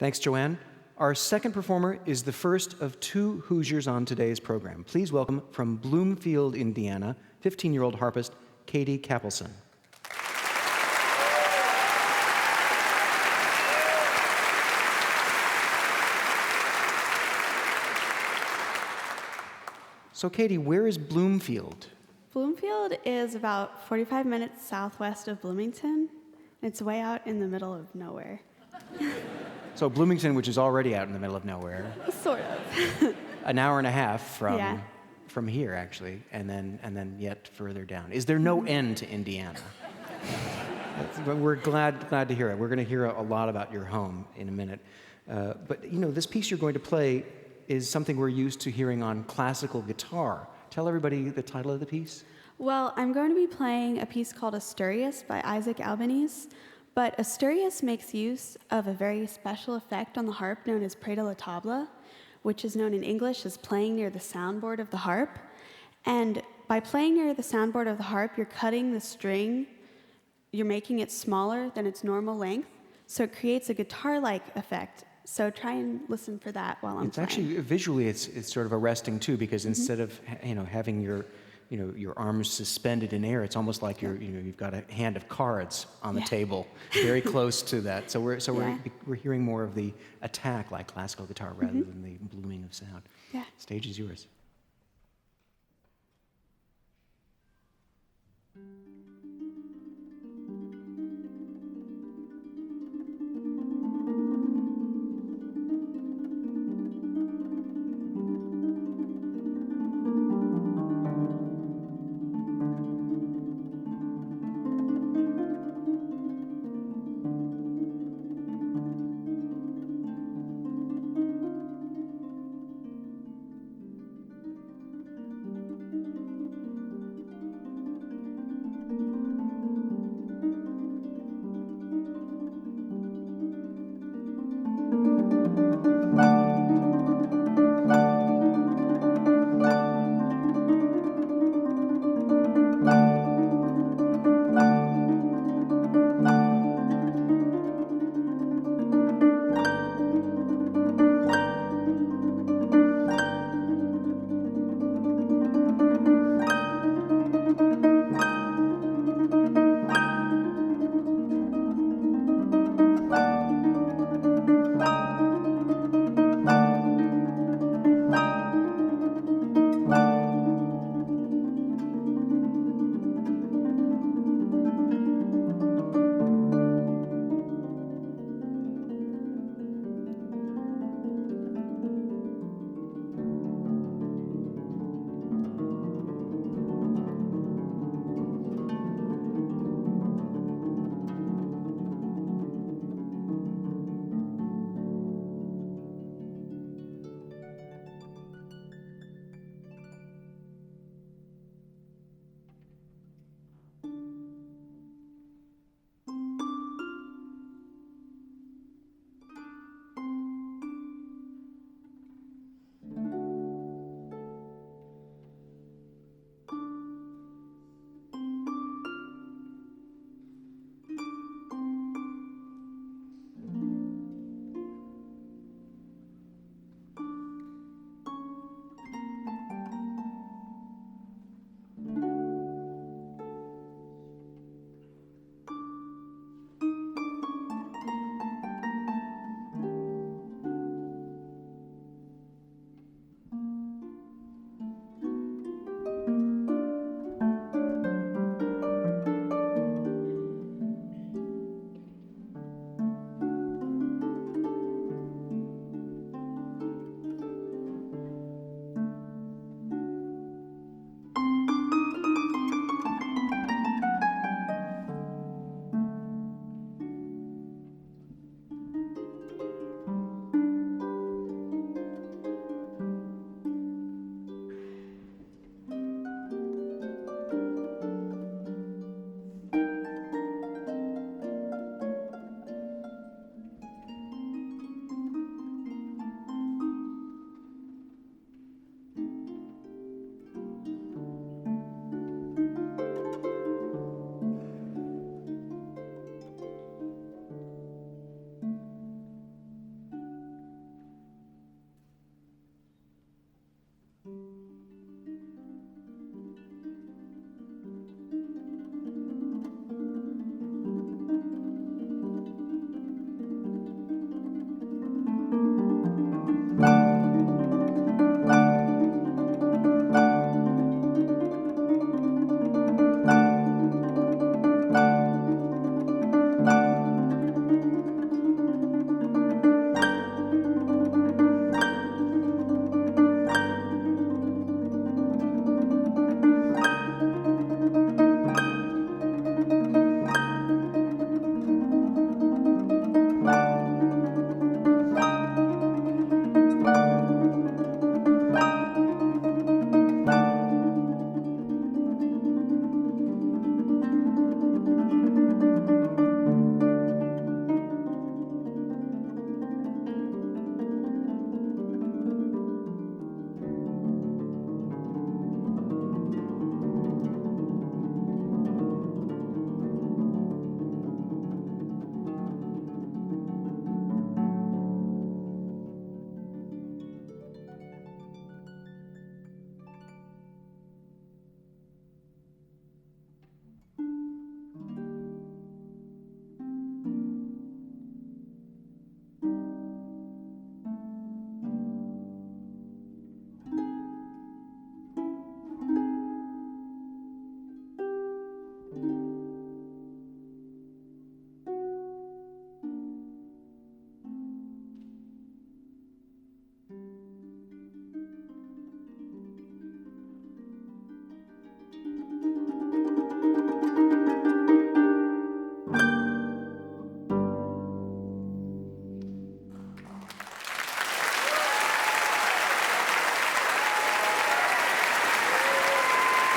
Thanks, Joanne. Our second performer is the first of two Hoosiers on today's program. Please welcome from Bloomfield, Indiana, 15-year-old harpist Katherine Kapelsohn. So, Katie, where is Bloomfield? Bloomfield is about 45 minutes southwest of Bloomington. It's way out in the middle of nowhere. So Bloomington, which is already out in the middle of nowhere. Sort of. An hour and a half from here, actually, and then yet further down. Is there no end to Indiana? We're glad to hear it. We're going to hear a lot about your home in a minute. But, this piece you're going to play is something we're used to hearing on classical guitar. Tell everybody the title of the piece. Well, I'm going to be playing a piece called Asturias by Isaac Albeniz, but Asturias makes use of a very special effect on the harp known as près de la table, which is known in English as playing near the soundboard of the harp. And by playing near the soundboard of the harp, you're cutting the string, you're making it smaller than its normal length, so it creates a guitar-like effect. So try and listen for that while I'm playing. It's actually, visually, it's sort of arresting, too, because instead of, having your arms suspended in air, it's almost like you've got a hand of cards on the table, very close to that. So we're hearing more of the attack like classical guitar rather than the blooming of sound. Yeah. Stage is yours.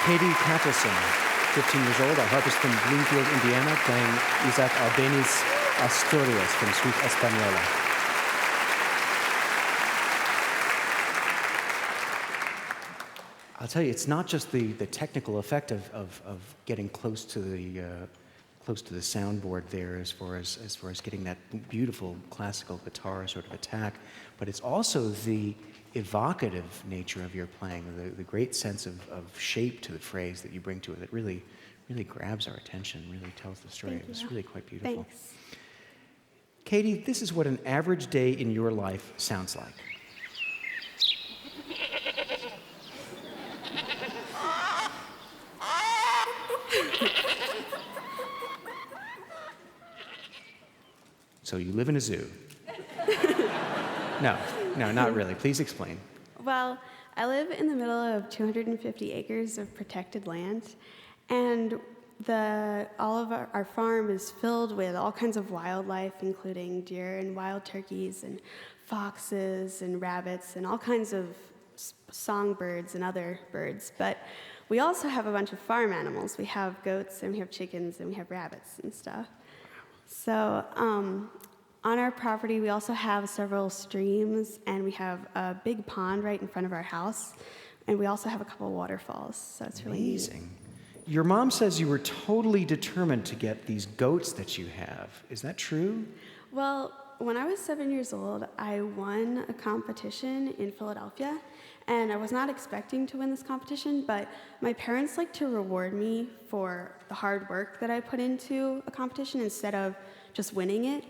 Katherine Kapelsohn, 15 years old, a harpist from Bloomfield, Indiana, playing Isaac Albeniz Asturias from Suite Española. I'll tell you, it's not just the technical effect of getting close to the soundboard there as far as getting that beautiful classical guitar sort of attack, but it's also the evocative nature of your playing, the great sense of shape to the phrase that you bring to it that really grabs our attention, really tells the story. It was really quite beautiful. Thanks. Katie, this is what an average day in your life sounds like. So you live in a zoo. No, not really. Please explain. Well, I live in the middle of 250 acres of protected land, and all of our farm is filled with all kinds of wildlife, including deer and wild turkeys and foxes and rabbits and all kinds of songbirds and other birds. But we also have a bunch of farm animals. We have goats and we have chickens and we have rabbits and stuff. So on our property, we also have several streams, and we have a big pond right in front of our house, and we also have a couple waterfalls, so it's really amazing. Your mom says you were totally determined to get these goats that you have. Is that true? Well, when I was 7 years old, I won a competition in Philadelphia, and I was not expecting to win this competition, but my parents like to reward me for the hard work that I put into a competition instead of just winning it.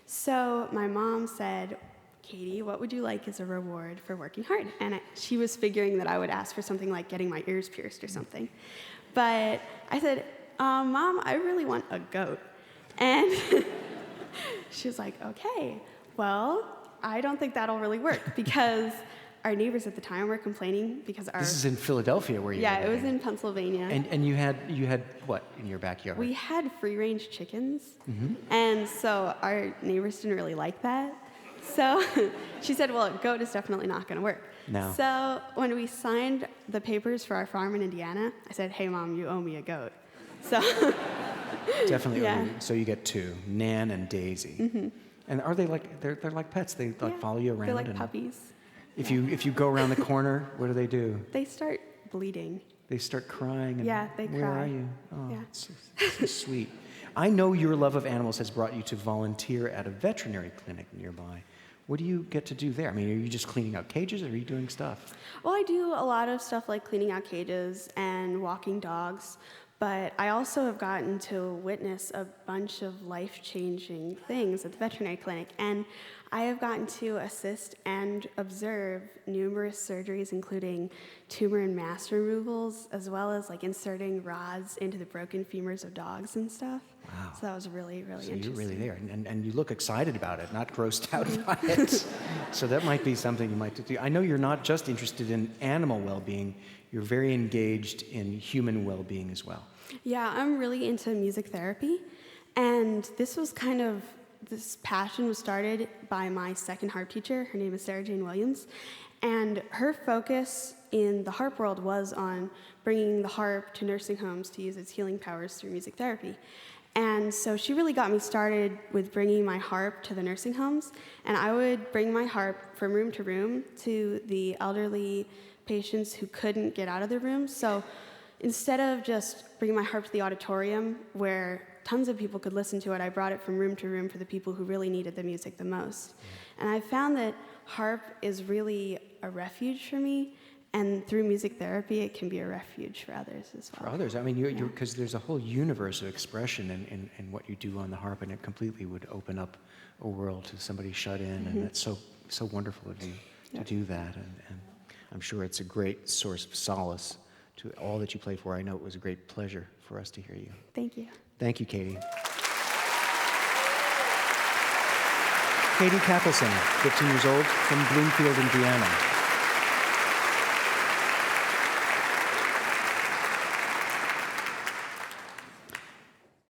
So my mom said, Katie, what would you like as a reward for working hard? And she was figuring that I would ask for something like getting my ears pierced or something. But I said, Mom, I really want a goat. And she was like, okay, well, I don't think that'll really work because our neighbors at the time were complaining because This is in Philadelphia where you were it was in Pennsylvania. And you had what in your backyard? We had free-range chickens, and so our neighbors didn't really like that. So she said, well, a goat is definitely not going to work. No. So when we signed the papers for our farm in Indiana, I said, hey, Mom, you owe me a goat. So Definitely. Yeah. So you get two, Nan and Daisy. And are they like, they're like pets? They like follow you around? They're like puppies. If you go around the corner, what do? They start bleeding. They start crying. And, Yeah, they where cry. Where are you? Oh, Yeah. it's so sweet. I know your love of animals has brought you to volunteer at a veterinary clinic nearby. What do you get to do there? I mean, are you just cleaning out cages, or are you doing stuff? Well, I do a lot of stuff like cleaning out cages and walking dogs, but I also have gotten to witness a bunch of life-changing things at the veterinary clinic, and I have gotten to assist and observe numerous surgeries, including tumor and mass removals, as well as like inserting rods into the broken femurs of dogs and stuff. Wow. So that was really, really So interesting. you're really there, and you look excited about it, not grossed out by it. So that might be something you might do. I know you're not just interested in animal well-being, you're very engaged in human well-being as well. Yeah, I'm really into music therapy, and this passion was started by my second harp teacher. Her name is Sarah Jane Williams, and her focus in the harp world was on bringing the harp to nursing homes to use its healing powers through music therapy. And so she really got me started with bringing my harp to the nursing homes, and I would bring my harp from room to room to the elderly patients who couldn't get out of their rooms. So instead of just bringing my harp to the auditorium where tons of people could listen to it, I brought it from room to room for the people who really needed the music the most. And I found that harp is really a refuge for me, and through music therapy, it can be a refuge for others as well. For others, I mean, you're because there's a whole universe of expression in what you do on the harp, and it completely would open up a world to somebody shut in, and it's so wonderful of you to do that, and I'm sure it's a great source of solace to all that you play for. I know it was a great pleasure for us to hear you. Thank you. Thank you, Katie. Katherine Kapelsohn, 15 years old, from Bloomfield, Indiana.